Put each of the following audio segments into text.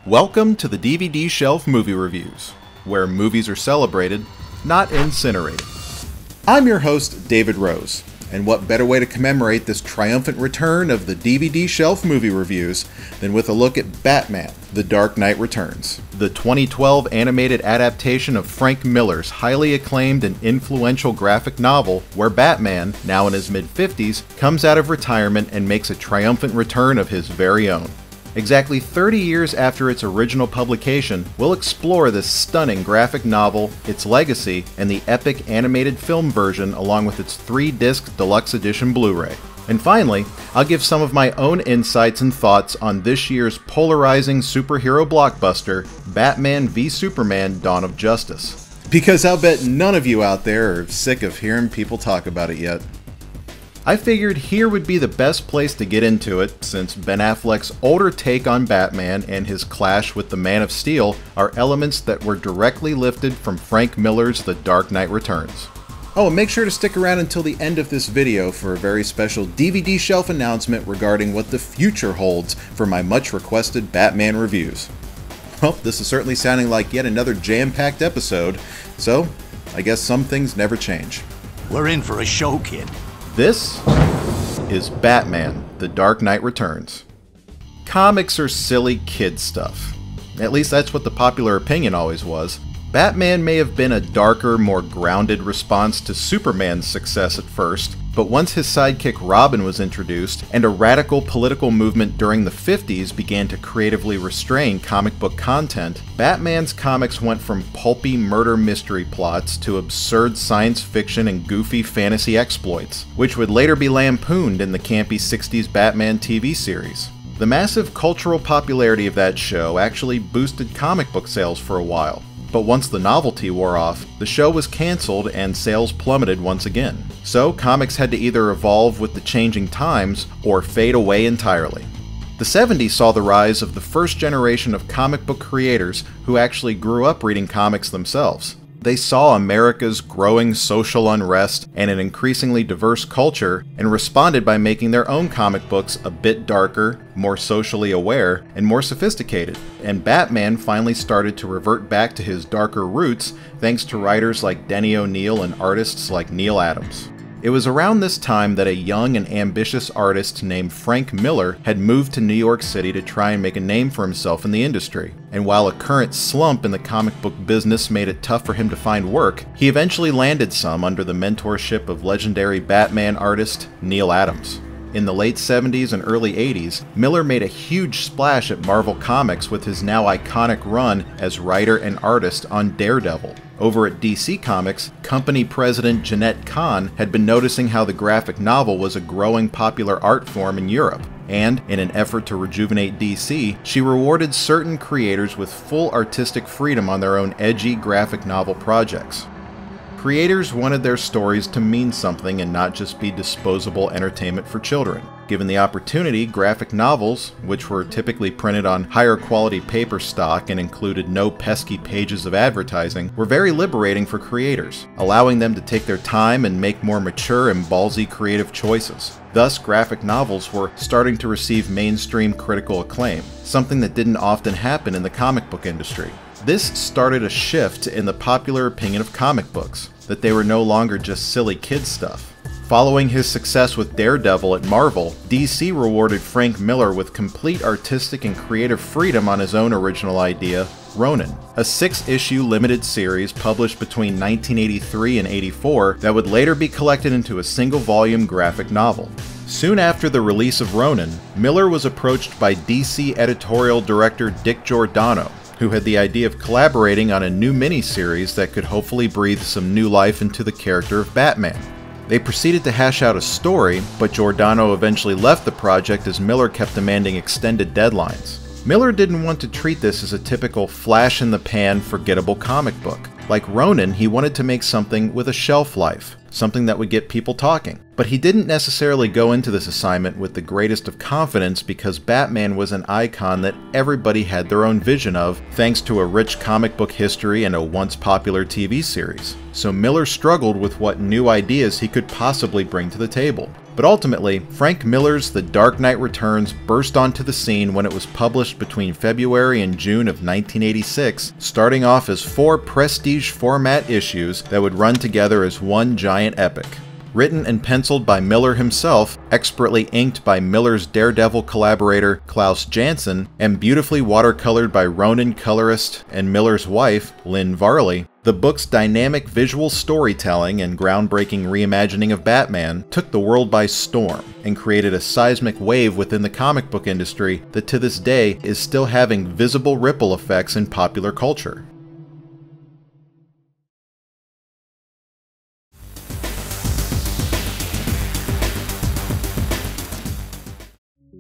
Welcome to the DVD Shelf Movie Reviews, where movies are celebrated, not incinerated. I'm your host, David Rose, and what better way to commemorate this triumphant return of the DVD Shelf Movie Reviews than with a look at Batman: The Dark Knight Returns, the 2012 animated adaptation of Frank Miller's highly acclaimed and influential graphic novel where Batman, now in his mid-50s, comes out of retirement and makes a triumphant return of his very own. Exactly 30 years after its original publication, we'll explore this stunning graphic novel, its legacy, and the epic animated film version along with its 3-disc deluxe edition Blu-ray. And finally, I'll give some of my own insights and thoughts on this year's polarizing superhero blockbuster, Batman v Superman: Dawn of Justice. Because I'll bet none of you out there are sick of hearing people talk about it yet. I figured here would be the best place to get into it, since Ben Affleck's older take on Batman and his clash with the Man of Steel are elements that were directly lifted from Frank Miller's The Dark Knight Returns. Oh, and make sure to stick around until the end of this video for a very special DVD shelf announcement regarding what the future holds for my much requested Batman reviews. Well, this is certainly sounding like yet another jam-packed episode, so I guess some things never change. We're in for a show, kid. This is Batman: The Dark Knight Returns. Comics are silly kid stuff. At least that's what the popular opinion always was. Batman may have been a darker, more grounded response to Superman's success at first, but once his sidekick Robin was introduced, and a radical political movement during the 50s began to creatively restrain comic book content, Batman's comics went from pulpy murder mystery plots to absurd science fiction and goofy fantasy exploits, which would later be lampooned in the campy 60s Batman TV series. The massive cultural popularity of that show actually boosted comic book sales for a while. But once the novelty wore off, the show was cancelled and sales plummeted once again. So comics had to either evolve with the changing times or fade away entirely. The 70s saw the rise of the first generation of comic book creators who actually grew up reading comics themselves. They saw America's growing social unrest and an increasingly diverse culture and responded by making their own comic books a bit darker, more socially aware, and more sophisticated. And Batman finally started to revert back to his darker roots thanks to writers like Denny O'Neil and artists like Neal Adams. It was around this time that a young and ambitious artist named Frank Miller had moved to New York City to try and make a name for himself in the industry. And while a current slump in the comic book business made it tough for him to find work, he eventually landed some under the mentorship of legendary Batman artist Neal Adams. In the late 70s and early 80s, Miller made a huge splash at Marvel Comics with his now iconic run as writer and artist on Daredevil. Over at DC Comics, company president Jenette Kahn had been noticing how the graphic novel was a growing popular art form in Europe, and in an effort to rejuvenate DC, she rewarded certain creators with full artistic freedom on their own edgy graphic novel projects. Creators wanted their stories to mean something and not just be disposable entertainment for children. Given the opportunity, graphic novels, which were typically printed on higher quality paper stock and included no pesky pages of advertising, were very liberating for creators, allowing them to take their time and make more mature and ballsy creative choices. Thus, graphic novels were starting to receive mainstream critical acclaim, something that didn't often happen in the comic book industry. This started a shift in the popular opinion of comic books, that they were no longer just silly kid stuff. Following his success with Daredevil at Marvel, DC rewarded Frank Miller with complete artistic and creative freedom on his own original idea, Ronin, a 6-issue limited series published between 1983 and 84 that would later be collected into a single-volume graphic novel. Soon after the release of Ronin, Miller was approached by DC editorial director Dick Giordano, who had the idea of collaborating on a new miniseries that could hopefully breathe some new life into the character of Batman. They proceeded to hash out a story, but Giordano eventually left the project as Miller kept demanding extended deadlines. Miller didn't want to treat this as a typical flash-in-the-pan, forgettable comic book. Like Ronin, he wanted to make something with a shelf life, something that would get people talking. But he didn't necessarily go into this assignment with the greatest of confidence because Batman was an icon that everybody had their own vision of, thanks to a rich comic book history and a once popular TV series. So Miller struggled with what new ideas he could possibly bring to the table. But ultimately, Frank Miller's The Dark Knight Returns burst onto the scene when it was published between February and June of 1986, starting off as 4 prestige format issues that would run together as one giant epic. Written and penciled by Miller himself, expertly inked by Miller's Daredevil collaborator Klaus Janson, and beautifully watercolored by Ronin colorist and Miller's wife, Lynn Varley, the book's dynamic visual storytelling and groundbreaking reimagining of Batman took the world by storm and created a seismic wave within the comic book industry that to this day is still having visible ripple effects in popular culture.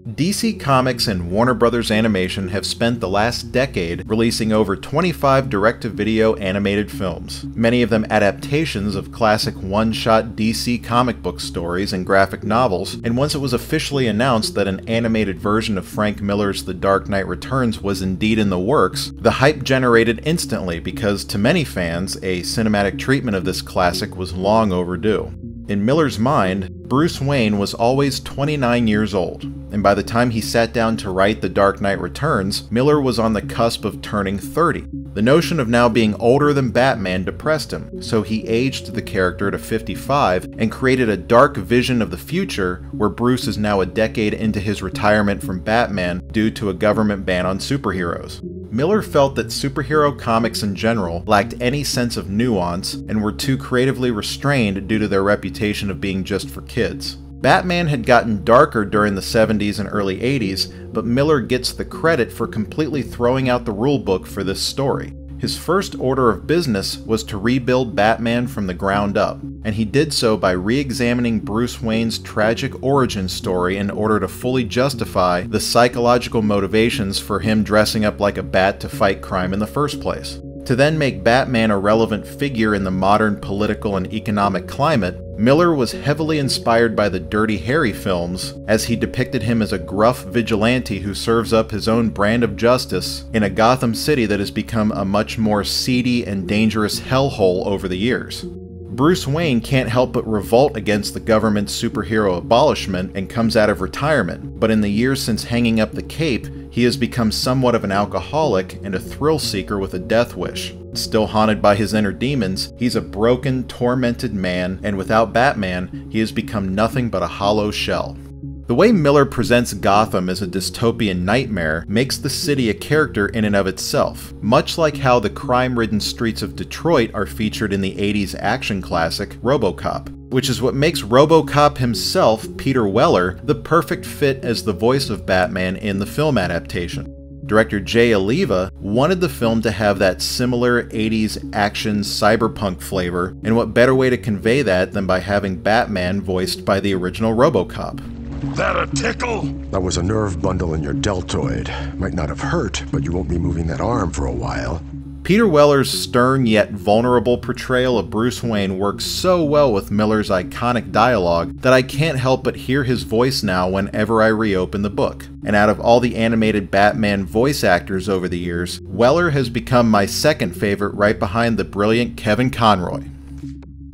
DC Comics and Warner Bros. Animation have spent the last decade releasing over 25 direct-to-video animated films, many of them adaptations of classic one-shot DC comic book stories and graphic novels, and once it was officially announced that an animated version of Frank Miller's The Dark Knight Returns was indeed in the works, the hype generated instantly because, to many fans, a cinematic treatment of this classic was long overdue. In Miller's mind, Bruce Wayne was always 29 years old, and by the time he sat down to write The Dark Knight Returns, Miller was on the cusp of turning 30. The notion of now being older than Batman depressed him, so he aged the character to 55 and created a dark vision of the future where Bruce is now a decade into his retirement from Batman due to a government ban on superheroes. Miller felt that superhero comics in general lacked any sense of nuance and were too creatively restrained due to their reputation of being just for kids. Batman had gotten darker during the 70s and early 80s, but Miller gets the credit for completely throwing out the rulebook for this story. His first order of business was to rebuild Batman from the ground up, and he did so by re-examining Bruce Wayne's tragic origin story in order to fully justify the psychological motivations for him dressing up like a bat to fight crime in the first place. To then make Batman a relevant figure in the modern political and economic climate, Miller was heavily inspired by the Dirty Harry films, as he depicted him as a gruff vigilante who serves up his own brand of justice in a Gotham City that has become a much more seedy and dangerous hellhole over the years. Bruce Wayne can't help but revolt against the government's superhero abolishment and comes out of retirement, but in the years since hanging up the cape, he has become somewhat of an alcoholic and a thrill seeker with a death wish. Still haunted by his inner demons, he's a broken, tormented man, and without Batman, he has become nothing but a hollow shell. The way Miller presents Gotham as a dystopian nightmare makes the city a character in and of itself, much like how the crime-ridden streets of Detroit are featured in the 80s action classic RoboCop, which is what makes RoboCop himself, Peter Weller, the perfect fit as the voice of Batman in the film adaptation. Director Jay Oliva wanted the film to have that similar 80s action cyberpunk flavor, and what better way to convey that than by having Batman voiced by the original RoboCop. That a tickle? That was a nerve bundle in your deltoid. Might not have hurt, but you won't be moving that arm for a while. Peter Weller's stern yet vulnerable portrayal of Bruce Wayne works so well with Miller's iconic dialogue that I can't help but hear his voice now whenever I reopen the book. And out of all the animated Batman voice actors over the years, Weller has become my second favorite right behind the brilliant Kevin Conroy.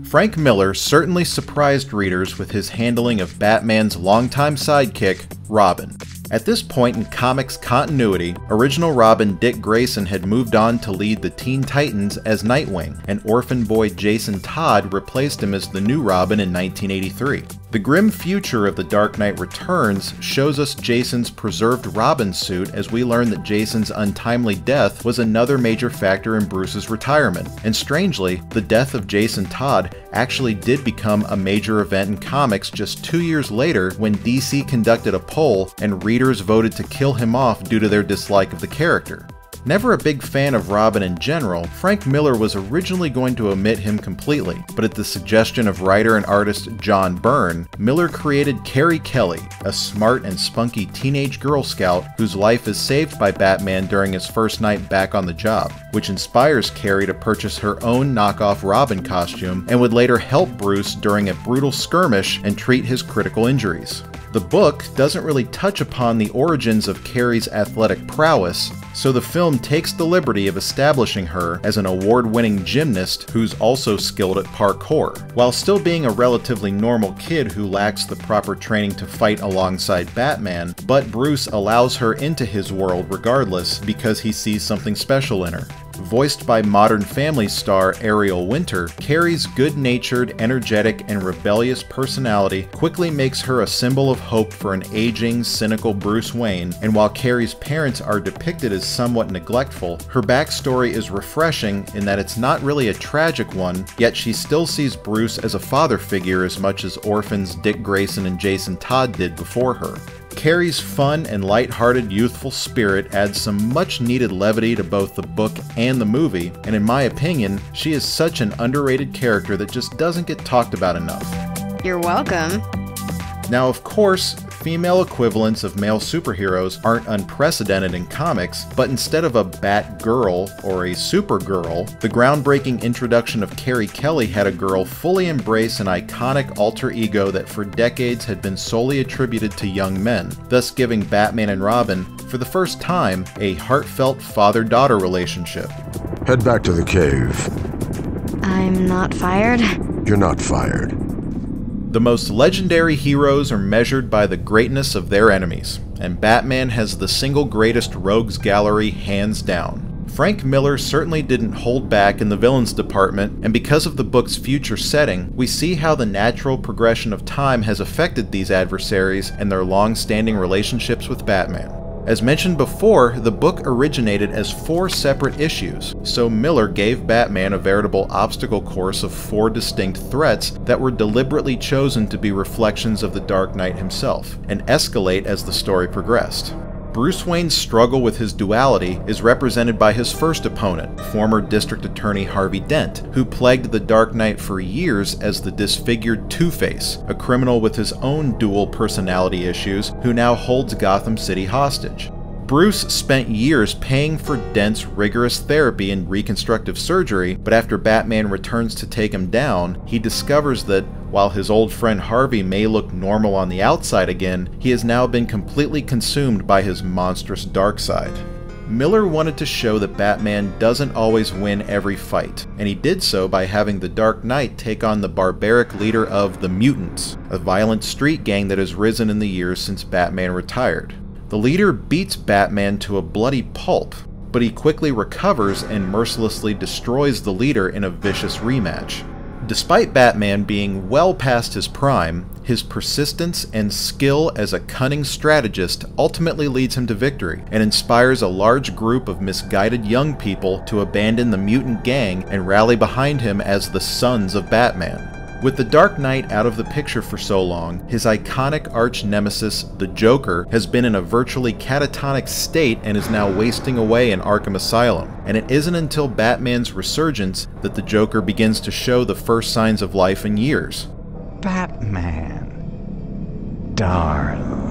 Frank Miller certainly surprised readers with his handling of Batman's longtime sidekick, Robin. At this point in comics continuity, original Robin Dick Grayson had moved on to lead the Teen Titans as Nightwing, and orphan boy Jason Todd replaced him as the new Robin in 1983. The grim future of The Dark Knight Returns shows us Jason's preserved Robin suit as we learn that Jason's untimely death was another major factor in Bruce's retirement, and strangely, the death of Jason Todd actually did become a major event in comics just 2 years later when DC conducted a poll and readers voted to kill him off due to their dislike of the character. Never a big fan of Robin in general, Frank Miller was originally going to omit him completely, but at the suggestion of writer and artist John Byrne, Miller created Carrie Kelly, a smart and spunky teenage Girl Scout whose life is saved by Batman during his first night back on the job, which inspires Carrie to purchase her own knockoff Robin costume and would later help Bruce during a brutal skirmish and treat his critical injuries. The book doesn't really touch upon the origins of Carrie's athletic prowess, so the film takes the liberty of establishing her as an award-winning gymnast who's also skilled at parkour, while still being a relatively normal kid who lacks the proper training to fight alongside Batman, but Bruce allows her into his world regardless because he sees something special in her. Voiced by Modern Family star Ariel Winter, Carrie's good-natured, energetic, and rebellious personality quickly makes her a symbol of hope for an aging, cynical Bruce Wayne, and while Carrie's parents are depicted as somewhat neglectful, her backstory is refreshing in that it's not really a tragic one, yet she still sees Bruce as a father figure as much as orphans Dick Grayson and Jason Todd did before her. Carrie's fun and light-hearted youthful spirit adds some much-needed levity to both the book and the movie, and in my opinion, she is such an underrated character that just doesn't get talked about enough. You're welcome. Now, of course, female equivalents of male superheroes aren't unprecedented in comics, but instead of a Batgirl or a Supergirl, the groundbreaking introduction of Carrie Kelly had a girl fully embrace an iconic alter ego that for decades had been solely attributed to young men, thus giving Batman and Robin, for the first time, a heartfelt father-daughter relationship. Head back to the cave. I'm not fired? You're not fired. The most legendary heroes are measured by the greatness of their enemies, and Batman has the single greatest rogues gallery hands down. Frank Miller certainly didn't hold back in the villains department, and because of the book's future setting, we see how the natural progression of time has affected these adversaries and their long-standing relationships with Batman. As mentioned before, the book originated as 4 separate issues, so Miller gave Batman a veritable obstacle course of 4 distinct threats that were deliberately chosen to be reflections of the Dark Knight himself, and escalate as the story progressed. Bruce Wayne's struggle with his duality is represented by his first opponent, former District Attorney Harvey Dent, who plagued the Dark Knight for years as the disfigured Two-Face, a criminal with his own dual personality issues who now holds Gotham City hostage. Bruce spent years paying for Dent's rigorous therapy and reconstructive surgery, but after Batman returns to take him down, he discovers that while his old friend Harvey may look normal on the outside again, he has now been completely consumed by his monstrous dark side. Miller wanted to show that Batman doesn't always win every fight, and he did so by having the Dark Knight take on the barbaric leader of the Mutants, a violent street gang that has risen in the years since Batman retired. The leader beats Batman to a bloody pulp, but he quickly recovers and mercilessly destroys the leader in a vicious rematch. Despite Batman being well past his prime, his persistence and skill as a cunning strategist ultimately leads him to victory, and inspires a large group of misguided young people to abandon the mutant gang and rally behind him as the Sons of Batman. With the Dark Knight out of the picture for so long, his iconic arch-nemesis, the Joker, has been in a virtually catatonic state and is now wasting away in Arkham Asylum, and it isn't until Batman's resurgence that the Joker begins to show the first signs of life in years. Batman, darling.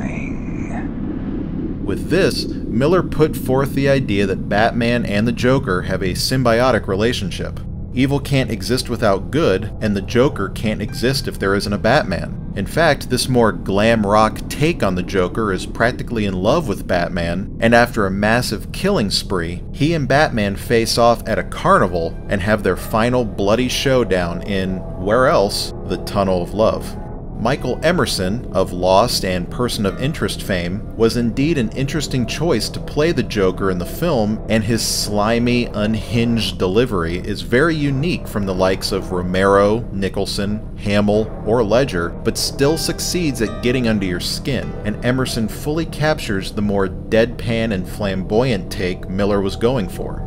With this, Miller put forth the idea that Batman and the Joker have a symbiotic relationship. Evil can't exist without good, and the Joker can't exist if there isn't a Batman. In fact, this more glam rock take on the Joker is practically in love with Batman, and after a massive killing spree, he and Batman face off at a carnival and have their final bloody showdown in, where else, the Tunnel of Love. Michael Emerson, of Lost and Person of Interest fame, was indeed an interesting choice to play the Joker in the film, and his slimy, unhinged delivery is very unique from the likes of Romero, Nicholson, Hamill, or Ledger, but still succeeds at getting under your skin, and Emerson fully captures the more deadpan and flamboyant take Miller was going for.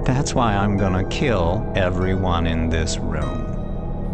That's why I'm gonna kill everyone in this room.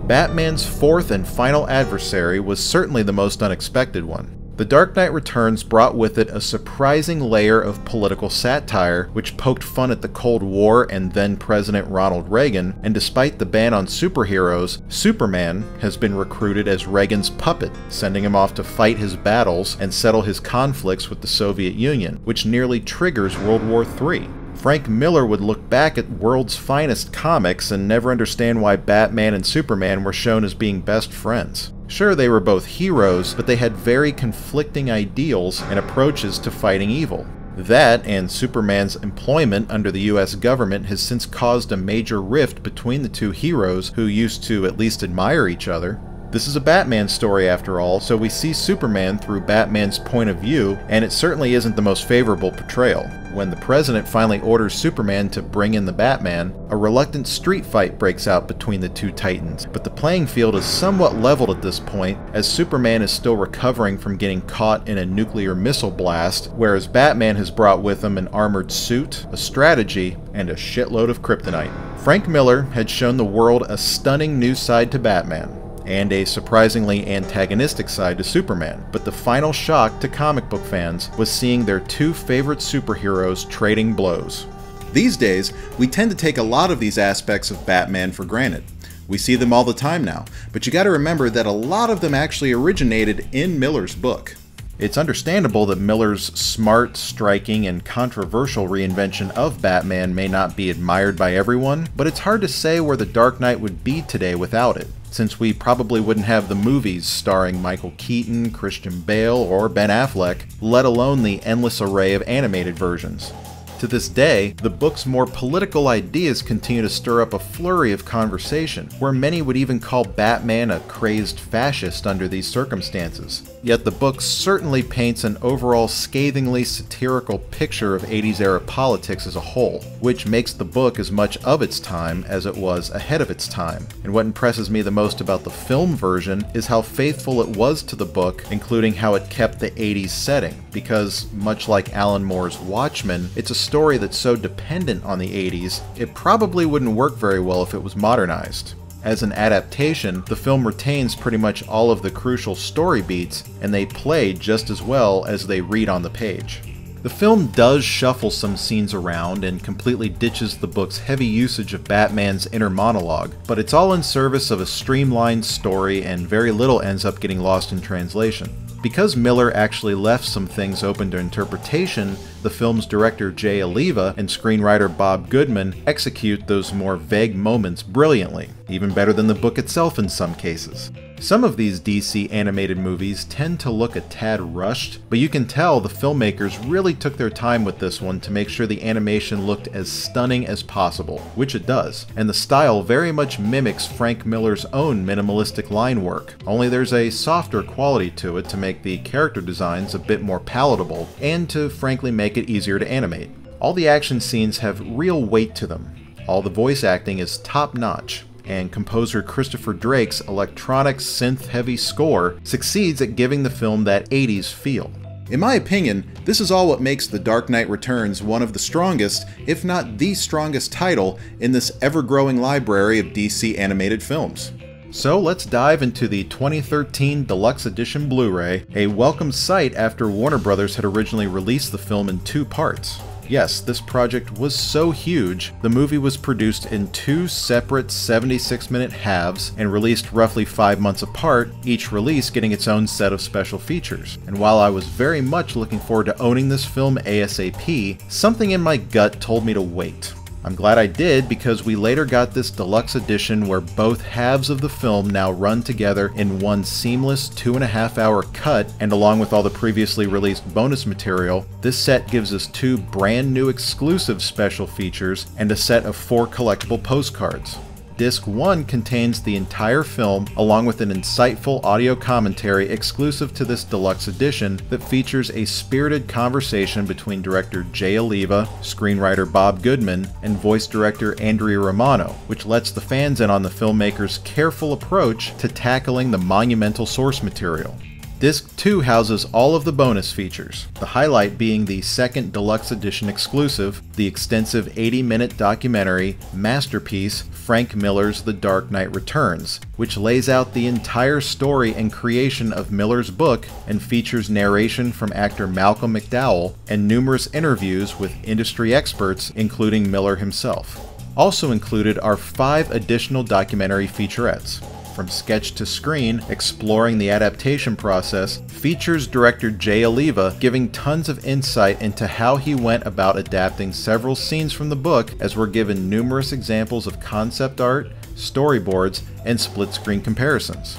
Batman's fourth and final adversary was certainly the most unexpected one. The Dark Knight Returns brought with it a surprising layer of political satire, which poked fun at the Cold War and then-President Ronald Reagan, and despite the ban on superheroes, Superman has been recruited as Reagan's puppet, sending him off to fight his battles and settle his conflicts with the Soviet Union, which nearly triggers World War III. Frank Miller would look back at world's finest comics and never understand why Batman and Superman were shown as being best friends. Sure, they were both heroes, but they had very conflicting ideals and approaches to fighting evil. That, and Superman's employment under the US government, has since caused a major rift between the two heroes who used to at least admire each other. This is a Batman story after all, so we see Superman through Batman's point of view, and it certainly isn't the most favorable portrayal. When the president finally orders Superman to bring in the Batman, a reluctant street fight breaks out between the two titans, but the playing field is somewhat leveled at this point, as Superman is still recovering from getting caught in a nuclear missile blast, whereas Batman has brought with him an armored suit, a strategy, and a shitload of kryptonite. Frank Miller had shown the world a stunning new side to Batman, and a surprisingly antagonistic side to Superman, but the final shock to comic book fans was seeing their two favorite superheroes trading blows. These days, we tend to take a lot of these aspects of Batman for granted. We see them all the time now, but you gotta remember that a lot of them actually originated in Miller's book. It's understandable that Miller's smart, striking, and controversial reinvention of Batman may not be admired by everyone, but it's hard to say where The Dark Knight would be today without it, since we probably wouldn't have the movies starring Michael Keaton, Christian Bale, or Ben Affleck, let alone the endless array of animated versions. To this day, the book's more political ideas continue to stir up a flurry of conversation, where many would even call Batman a crazed fascist under these circumstances. Yet the book certainly paints an overall scathingly satirical picture of 80s era politics as a whole, which makes the book as much of its time as it was ahead of its time. And what impresses me the most about the film version is how faithful it was to the book, including how it kept the 80s setting, because much like Alan Moore's Watchmen, it's a story that's so dependent on the 80s, it probably wouldn't work very well if it was modernized. As an adaptation, the film retains pretty much all of the crucial story beats, and they play just as well as they read on the page. The film does shuffle some scenes around and completely ditches the book's heavy usage of Batman's inner monologue, but it's all in service of a streamlined story and very little ends up getting lost in translation. Because Miller actually left some things open to interpretation, the film's director Jay Oliva and screenwriter Bob Goodman execute those more vague moments brilliantly, even better than the book itself in some cases. Some of these DC animated movies tend to look a tad rushed, but you can tell the filmmakers really took their time with this one to make sure the animation looked as stunning as possible, which it does, and the style very much mimics Frank Miller's own minimalistic line work, only there's a softer quality to it to make the character designs a bit more palatable, and to frankly make it easier to animate. All the action scenes have real weight to them. All the voice acting is top-notch, and composer Christopher Drake's electronic synth-heavy score succeeds at giving the film that 80s feel. In my opinion, this is all what makes The Dark Knight Returns one of the strongest, if not the strongest title in this ever-growing library of DC animated films. So let's dive into the 2013 Deluxe Edition Blu-ray, a welcome sight after Warner Brothers had originally released the film in 2 parts. Yes, this project was so huge, the movie was produced in 2 separate 76-minute halves and released roughly 5 months apart, each release getting its own set of special features. And while I was very much looking forward to owning this film ASAP, something in my gut told me to wait. I'm glad I did, because we later got this deluxe edition where both halves of the film now run together in one seamless 2.5-hour cut, and along with all the previously released bonus material, this set gives us 2 brand new exclusive special features and a set of 4 collectible postcards. Disc 1 contains the entire film, along with an insightful audio commentary exclusive to this deluxe edition that features a spirited conversation between director Jay Oliva, screenwriter Bob Goodman, and voice director Andrea Romano, which lets the fans in on the filmmaker's careful approach to tackling the monumental source material. Disc 2 houses all of the bonus features, the highlight being the second deluxe edition exclusive, the extensive 80-minute documentary masterpiece Frank Miller's The Dark Knight Returns, which lays out the entire story and creation of Miller's book and features narration from actor Malcolm McDowell and numerous interviews with industry experts, including Miller himself. Also included are 5 additional documentary featurettes. From Sketch to Screen, exploring the adaptation process, features director Jay Oliva giving tons of insight into how he went about adapting several scenes from the book, as we're given numerous examples of concept art, storyboards, and split-screen comparisons.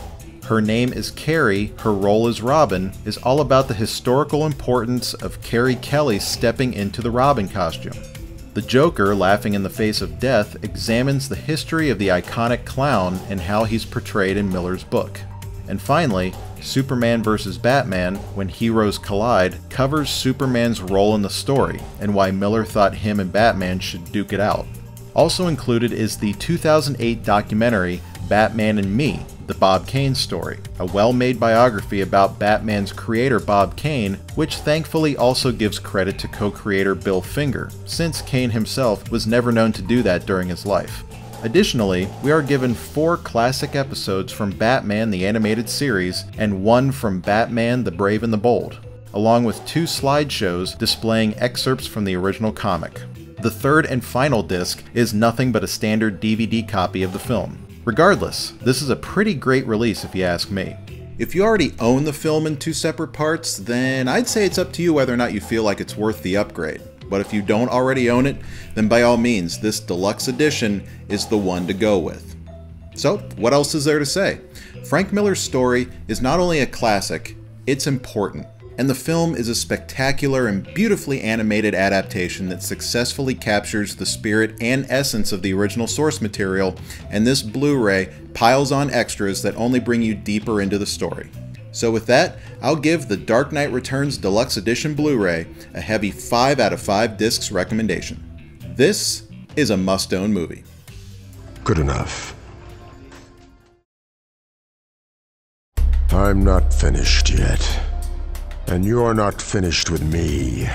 Her Name is Carrie, Her Role is Robin is all about the historical importance of Carrie Kelly stepping into the Robin costume. The Joker, Laughing in the Face of Death, examines the history of the iconic clown and how he's portrayed in Miller's book. And finally, Superman vs. Batman, When Heroes Collide, covers Superman's role in the story and why Miller thought him and Batman should duke it out. Also included is the 2008 documentary Batman and Me, The Bob Kane Story, a well-made biography about Batman's creator Bob Kane, which thankfully also gives credit to co-creator Bill Finger, since Kane himself was never known to do that during his life. Additionally, we are given 4 classic episodes from Batman the Animated Series and 1 from Batman the Brave and the Bold, along with 2 slideshows displaying excerpts from the original comic. The third and final disc is nothing but a standard DVD copy of the film. Regardless, this is a pretty great release if you ask me. If you already own the film in 2 separate parts, then I'd say it's up to you whether or not you feel like it's worth the upgrade. But if you don't already own it, then by all means, this deluxe edition is the one to go with. So, what else is there to say? Frank Miller's story is not only a classic, it's important. And the film is a spectacular and beautifully animated adaptation that successfully captures the spirit and essence of the original source material, and this Blu-ray piles on extras that only bring you deeper into the story. So with that, I'll give The Dark Knight Returns Deluxe Edition Blu-ray a heavy 5 out of 5 discs recommendation. This is a must-own movie. Good enough. I'm not finished yet. And you're not finished with me.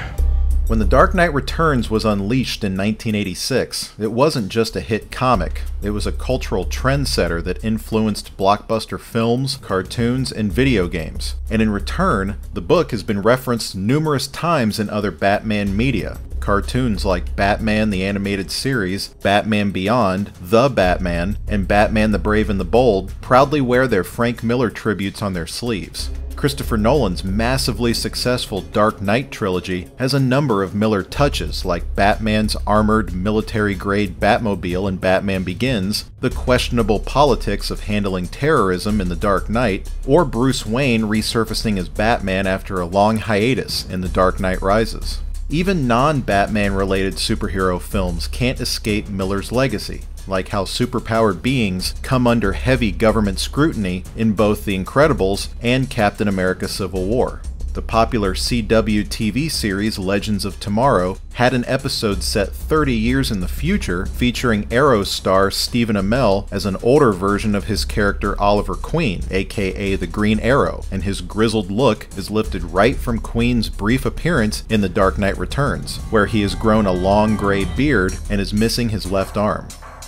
When The Dark Knight Returns was unleashed in 1986, it wasn't just a hit comic, it was a cultural trendsetter that influenced blockbuster films, cartoons, and video games. And in return, the book has been referenced numerous times in other Batman media. Cartoons like Batman the Animated Series, Batman Beyond, The Batman, and Batman the Brave and the Bold proudly wear their Frank Miller tributes on their sleeves. Christopher Nolan's massively successful Dark Knight trilogy has a number of Miller touches, like Batman's armored military-grade Batmobile in Batman Begins, the questionable politics of handling terrorism in The Dark Knight, or Bruce Wayne resurfacing as Batman after a long hiatus in The Dark Knight Rises. Even non-Batman related superhero films can't escape Miller's legacy, like how superpowered beings come under heavy government scrutiny in both The Incredibles and Captain America Civil War. The popular CW TV series Legends of Tomorrow had an episode set 30 years in the future featuring Arrow star Stephen Amell as an older version of his character Oliver Queen, aka the Green Arrow, and his grizzled look is lifted right from Queen's brief appearance in The Dark Knight Returns, where he has grown a long gray beard and is missing his left arm.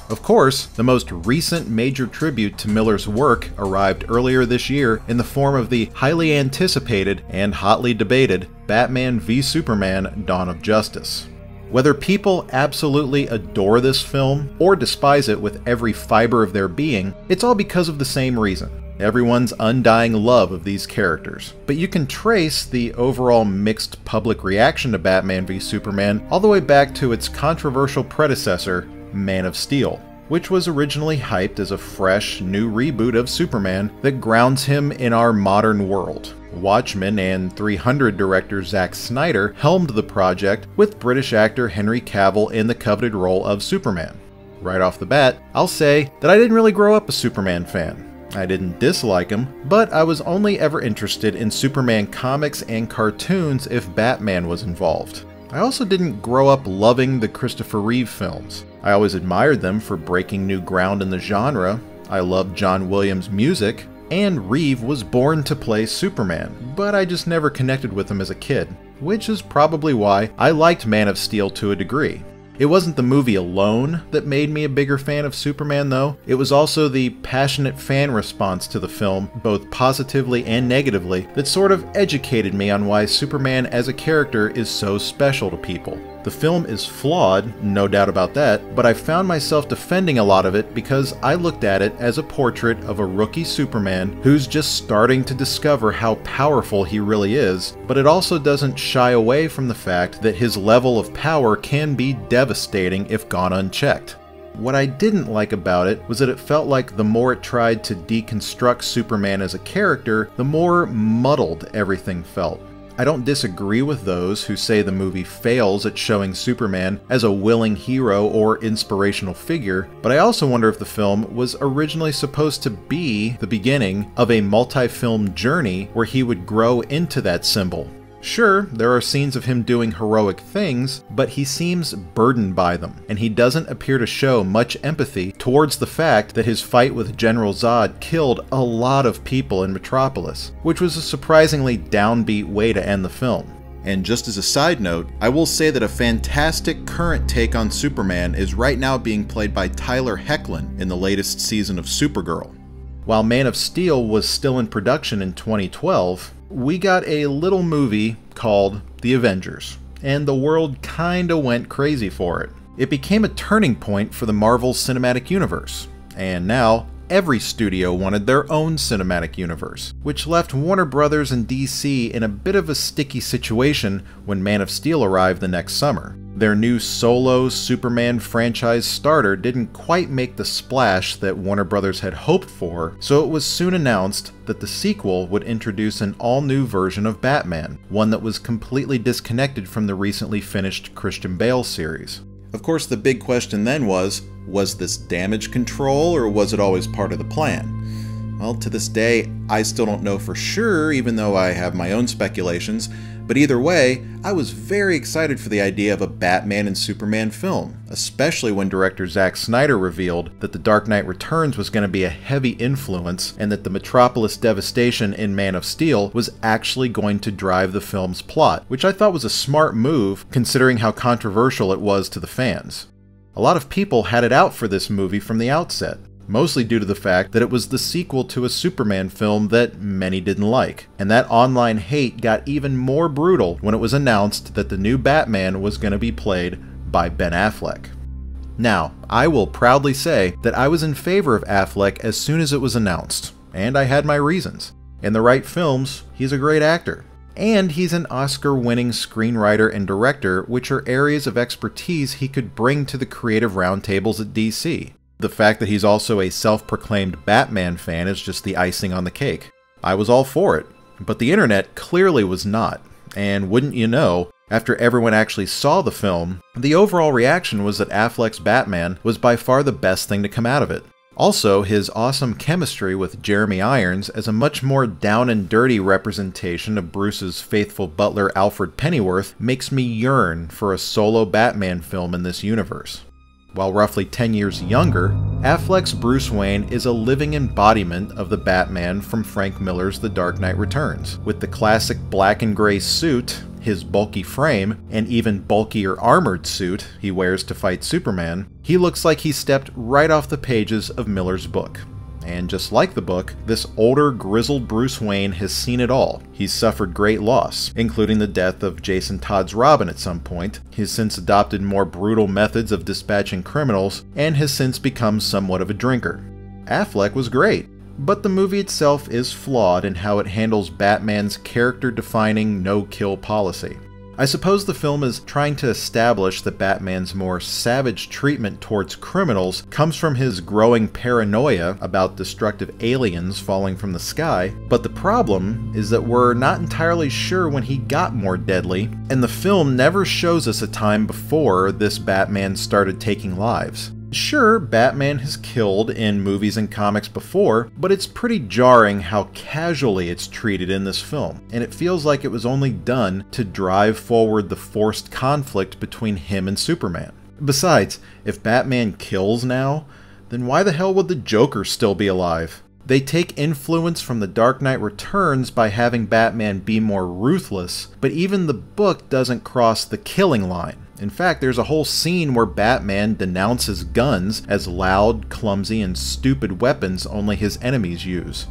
Of course, the most recent major tribute to Miller's work arrived earlier this year in the form of the highly anticipated and hotly debated Batman v Superman: Dawn of Justice. Whether people absolutely adore this film or despise it with every fiber of their being, it's all because of the same reason: everyone's undying love of these characters. But you can trace the overall mixed public reaction to Batman v Superman all the way back to its controversial predecessor, Man of Steel, which was originally hyped as a fresh, new reboot of Superman that grounds him in our modern world. Watchmen and 300 director Zack Snyder helmed the project with British actor Henry Cavill in the coveted role of Superman. Right off the bat, I'll say that I didn't really grow up a Superman fan. I didn't dislike him, but I was only ever interested in Superman comics and cartoons if Batman was involved. I also didn't grow up loving the Christopher Reeve films. I always admired them for breaking new ground in the genre, I loved John Williams' music, and Reeve was born to play Superman, but I just never connected with him as a kid, which is probably why I liked Man of Steel to a degree. It wasn't the movie alone that made me a bigger fan of Superman though, it was also the passionate fan response to the film, both positively and negatively, that sort of educated me on why Superman as a character is so special to people. The film is flawed, no doubt about that, but I found myself defending a lot of it because I looked at it as a portrait of a rookie Superman who's just starting to discover how powerful he really is, but it also doesn't shy away from the fact that his level of power can be devastating if gone unchecked. What I didn't like about it was that it felt like the more it tried to deconstruct Superman as a character, the more muddled everything felt. I don't disagree with those who say the movie fails at showing Superman as a willing hero or inspirational figure, but I also wonder if the film was originally supposed to be the beginning of a multi-film journey where he would grow into that symbol. Sure, there are scenes of him doing heroic things, but he seems burdened by them, and he doesn't appear to show much empathy towards the fact that his fight with General Zod killed a lot of people in Metropolis, which was a surprisingly downbeat way to end the film. And just as a side note, I will say that a fantastic current take on Superman is right now being played by Tyler Hoechlin in the latest season of Supergirl. While Man of Steel was still in production in 2012, we got a little movie called The Avengers, and the world kinda went crazy for it. It became a turning point for the Marvel Cinematic Universe, and now every studio wanted their own cinematic universe, which left Warner Brothers and DC in a bit of a sticky situation when Man of Steel arrived the next summer. Their new solo Superman franchise starter didn't quite make the splash that Warner Brothers had hoped for, so it was soon announced that the sequel would introduce an all-new version of Batman, one that was completely disconnected from the recently finished Christian Bale series. Of course, the big question then was this damage control or was it always part of the plan? Well, to this day, I still don't know for sure, even though I have my own speculations, but either way, I was very excited for the idea of a Batman and Superman film, especially when director Zack Snyder revealed that The Dark Knight Returns was going to be a heavy influence and that the Metropolis devastation in Man of Steel was actually going to drive the film's plot, which I thought was a smart move considering how controversial it was to the fans. A lot of people had it out for this movie from the outset, mostly due to the fact that it was the sequel to a Superman film that many didn't like. And that online hate got even more brutal when it was announced that the new Batman was going to be played by Ben Affleck. Now, I will proudly say that I was in favor of Affleck as soon as it was announced, and I had my reasons. In the right films, he's a great actor. And he's an Oscar-winning screenwriter and director, which are areas of expertise he could bring to the creative roundtables at DC. The fact that he's also a self-proclaimed Batman fan is just the icing on the cake. I was all for it, but the internet clearly was not. And wouldn't you know, after everyone actually saw the film, the overall reaction was that Affleck's Batman was by far the best thing to come out of it. Also, his awesome chemistry with Jeremy Irons as a much more down-and-dirty representation of Bruce's faithful butler Alfred Pennyworth makes me yearn for a solo Batman film in this universe. While roughly 10 years younger, Affleck's Bruce Wayne is a living embodiment of the Batman from Frank Miller's The Dark Knight Returns. With the classic black and gray suit, his bulky frame, and even bulkier armored suit he wears to fight Superman, he looks like he stepped right off the pages of Miller's book. And just like the book, this older, grizzled Bruce Wayne has seen it all. He's suffered great loss, including the death of Jason Todd's Robin at some point. He's since adopted more brutal methods of dispatching criminals, and has since become somewhat of a drinker. Affleck was great, but the movie itself is flawed in how it handles Batman's character-defining no-kill policy. I suppose the film is trying to establish that Batman's more savage treatment towards criminals comes from his growing paranoia about destructive aliens falling from the sky, but the problem is that we're not entirely sure when he got more deadly, and the film never shows us a time before this Batman started taking lives. Sure, Batman has killed in movies and comics before, but it's pretty jarring how casually it's treated in this film, and it feels like it was only done to drive forward the forced conflict between him and Superman. Besides, if Batman kills now, then why the hell would the Joker still be alive? They take influence from The Dark Knight Returns by having Batman be more ruthless, but even the book doesn't cross the killing line. In fact, there's a whole scene where Batman denounces guns as loud, clumsy, and stupid weapons only his enemies use.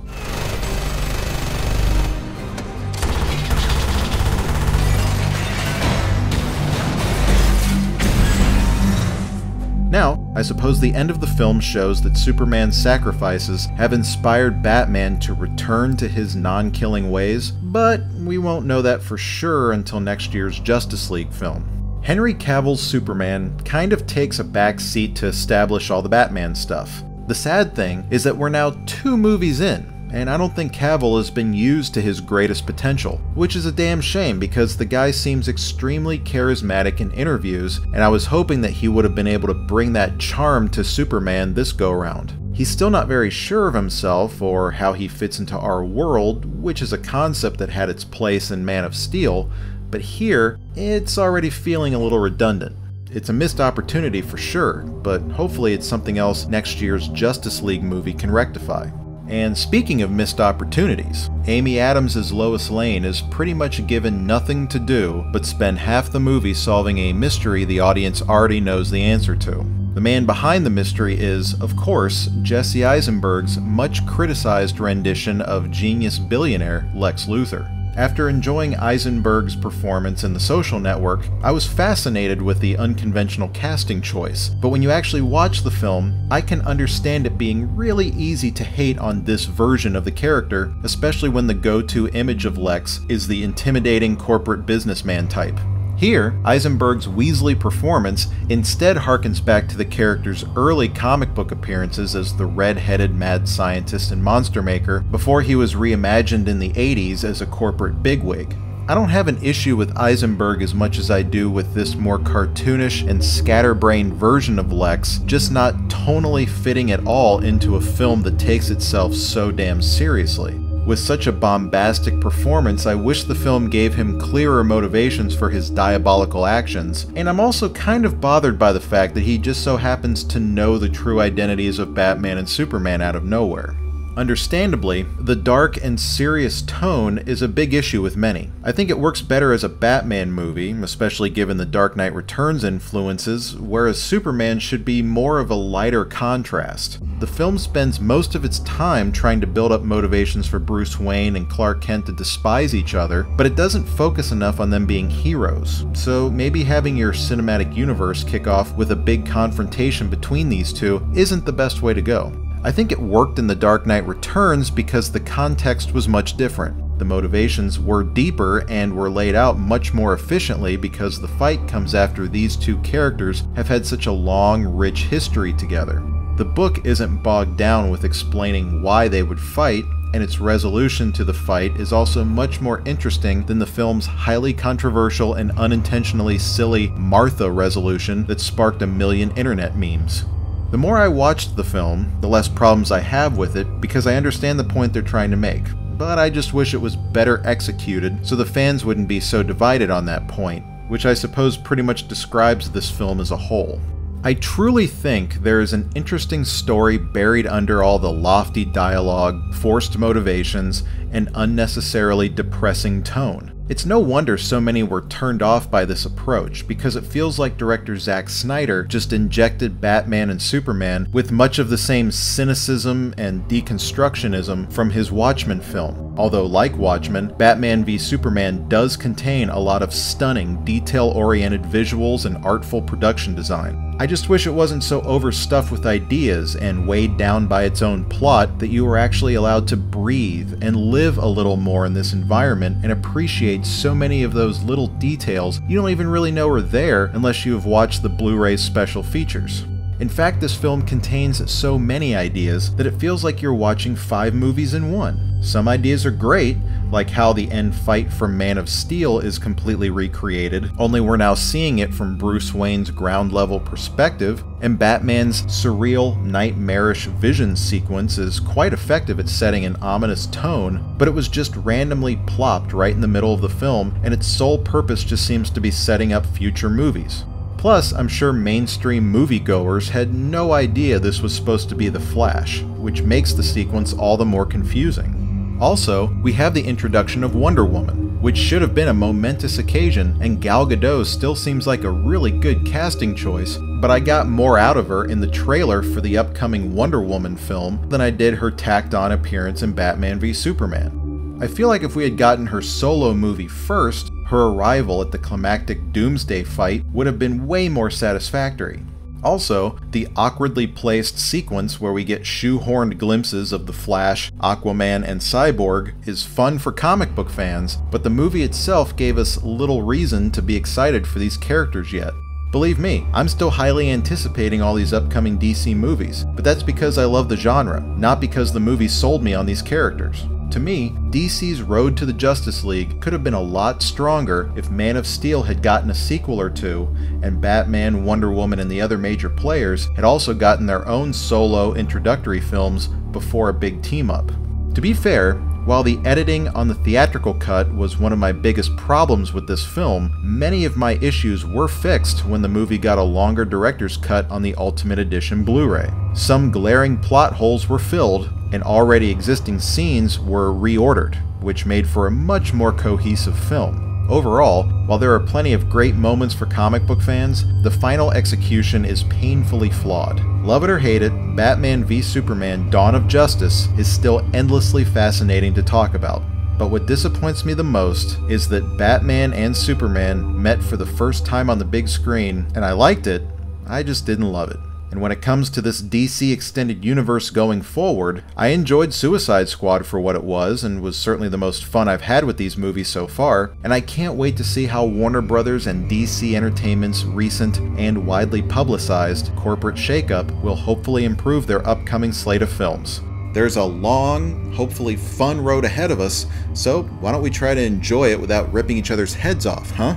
Now, I suppose the end of the film shows that Superman's sacrifices have inspired Batman to return to his non-killing ways, but we won't know that for sure until next year's Justice League film. Henry Cavill's Superman kind of takes a back seat to establish all the Batman stuff. The sad thing is that we're now 2 movies in, and I don't think Cavill has been used to his greatest potential, which is a damn shame because the guy seems extremely charismatic in interviews, and I was hoping that he would have been able to bring that charm to Superman this go-round. He's still not very sure of himself or how he fits into our world, which is a concept that had its place in Man of Steel, but here, it's already feeling a little redundant. It's a missed opportunity for sure, but hopefully it's something else next year's Justice League movie can rectify. And speaking of missed opportunities, Amy Adams' Lois Lane is pretty much given nothing to do but spend half the movie solving a mystery the audience already knows the answer to. The man behind the mystery is, of course, Jesse Eisenberg's much criticized rendition of genius billionaire Lex Luthor. After enjoying Eisenberg's performance in The Social Network, I was fascinated with the unconventional casting choice, but when you actually watch the film, I can understand it being really easy to hate on this version of the character, especially when the go-to image of Lex is the intimidating corporate businessman type. Here, Eisenberg's Weasley performance instead harkens back to the character's early comic book appearances as the red-headed mad scientist and monster maker before he was reimagined in the 80s as a corporate bigwig. I don't have an issue with Eisenberg as much as I do with this more cartoonish and scatterbrained version of Lex, just not tonally fitting at all into a film that takes itself so damn seriously. With such a bombastic performance, I wish the film gave him clearer motivations for his diabolical actions, and I'm also kind of bothered by the fact that he just so happens to know the true identities of Batman and Superman out of nowhere. Understandably, the dark and serious tone is a big issue with many. I think it works better as a Batman movie, especially given the Dark Knight Returns influences, whereas Superman should be more of a lighter contrast. The film spends most of its time trying to build up motivations for Bruce Wayne and Clark Kent to despise each other, but it doesn't focus enough on them being heroes. So maybe having your cinematic universe kick off with a big confrontation between these two isn't the best way to go. I think it worked in The Dark Knight Returns because the context was much different. The motivations were deeper and were laid out much more efficiently because the fight comes after these two characters have had such a long, rich history together. The book isn't bogged down with explaining why they would fight, and its resolution to the fight is also much more interesting than the film's highly controversial and unintentionally silly Martha resolution that sparked a million internet memes. The more I watched the film, the less problems I have with it because I understand the point they're trying to make, but I just wish it was better executed so the fans wouldn't be so divided on that point, which I suppose pretty much describes this film as a whole. I truly think there is an interesting story buried under all the lofty dialogue, forced motivations, and unnecessarily depressing tone. It's no wonder so many were turned off by this approach, because it feels like director Zack Snyder just injected Batman and Superman with much of the same cynicism and deconstructionism from his Watchmen film. Although, like Watchmen, Batman v Superman does contain a lot of stunning, detail-oriented visuals and artful production design. I just wish it wasn't so overstuffed with ideas and weighed down by its own plot that you were actually allowed to breathe and live a little more in this environment and appreciate so many of those little details you don't even really know are there unless you have watched the Blu-ray special features. In fact, this film contains so many ideas that it feels like you're watching 5 movies in one. Some ideas are great, like how the end fight from Man of Steel is completely recreated, only we're now seeing it from Bruce Wayne's ground-level perspective, and Batman's surreal, nightmarish vision sequence is quite effective at setting an ominous tone, but it was just randomly plopped right in the middle of the film, and its sole purpose just seems to be setting up future movies. Plus, I'm sure mainstream moviegoers had no idea this was supposed to be The Flash, which makes the sequence all the more confusing. Also, we have the introduction of Wonder Woman, which should have been a momentous occasion, and Gal Gadot still seems like a really good casting choice, but I got more out of her in the trailer for the upcoming Wonder Woman film than I did her tacked-on appearance in Batman v Superman. I feel like if we had gotten her solo movie first, her arrival at the climactic Doomsday fight would have been way more satisfactory. Also, the awkwardly placed sequence where we get shoehorned glimpses of the Flash, Aquaman, and Cyborg is fun for comic book fans, but the movie itself gave us little reason to be excited for these characters yet. Believe me, I'm still highly anticipating all these upcoming DC movies, but that's because I love the genre, not because the movies sold me on these characters. To me, DC's road to the Justice League could have been a lot stronger if Man of Steel had gotten a sequel or two, and Batman, Wonder Woman, and the other major players had also gotten their own solo introductory films before a big team-up. To be fair, while the editing on the theatrical cut was one of my biggest problems with this film, many of my issues were fixed when the movie got a longer director's cut on the Ultimate Edition Blu-ray. Some glaring plot holes were filled, and already existing scenes were reordered, which made for a much more cohesive film. Overall, while there are plenty of great moments for comic book fans, the final execution is painfully flawed. Love it or hate it, Batman v Superman: Dawn of Justice is still endlessly fascinating to talk about. But what disappoints me the most is that Batman and Superman met for the first time on the big screen, and I liked it, I just didn't love it. And when it comes to this DC Extended Universe going forward, I enjoyed Suicide Squad for what it was, and was certainly the most fun I've had with these movies so far, and I can't wait to see how Warner Bros. And DC Entertainment's recent and widely publicized corporate shakeup will hopefully improve their upcoming slate of films. There's a long, hopefully fun road ahead of us, so why don't we try to enjoy it without ripping each other's heads off, huh?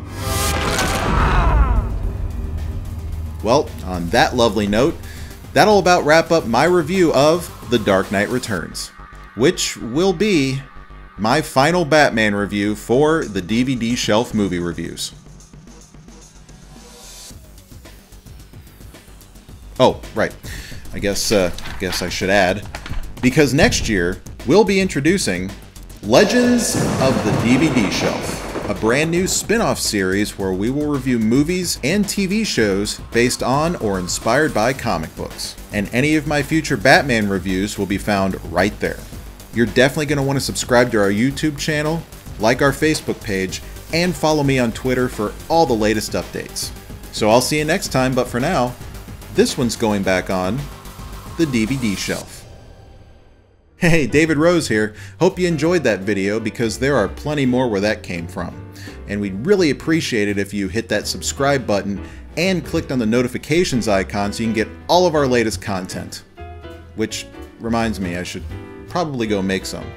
Well, on that lovely note, that'll about wrap up my review of The Dark Knight Returns, which will be my final Batman review for the DVD Shelf Movie Reviews. Oh, right. I guess I should add, because next year we'll be introducing Legends of the DVD Shelf, a brand new spin-off series where we will review movies and TV shows based on or inspired by comic books. And any of my future Batman reviews will be found right there. You're definitely going to want to subscribe to our YouTube channel, like our Facebook page, and follow me on Twitter for all the latest updates. So I'll see you next time, but for now, this one's going back on the DVD Shelf. Hey, David Rose here. Hope you enjoyed that video, because there are plenty more where that came from. And we'd really appreciate it if you hit that subscribe button and clicked on the notifications icon so you can get all of our latest content. Which reminds me, I should probably go make some.